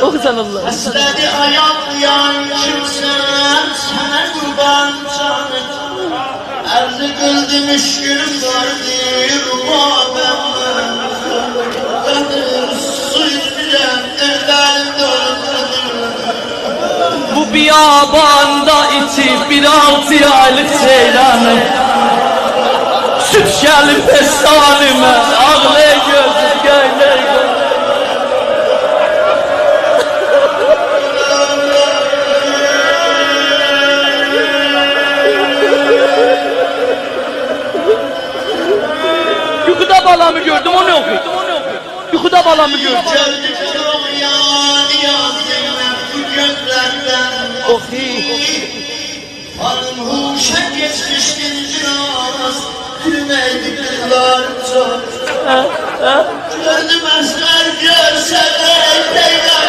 Oxusan Allah. Həslədi ayaqlayan kimsən, sənə qurban canım. Ərzi qıldı müşkülüm vardır, rubabəm. Suyunu biləm, dırdarım doğrudur. Bu biyabanda içip bir 6 aylık ceylanım. Süt gelip pestanime, ağlaya gözüm göyle göyle. Yuxuda balamı gördüm, o ne okuyor? Yuxuda balamı gördüm. Gördük çok yan zeynep bu gözlerden. Hanım huşa geçmiştin biraz, gülmeydi kızlar çok. Gördüm esmer görseler, Leyla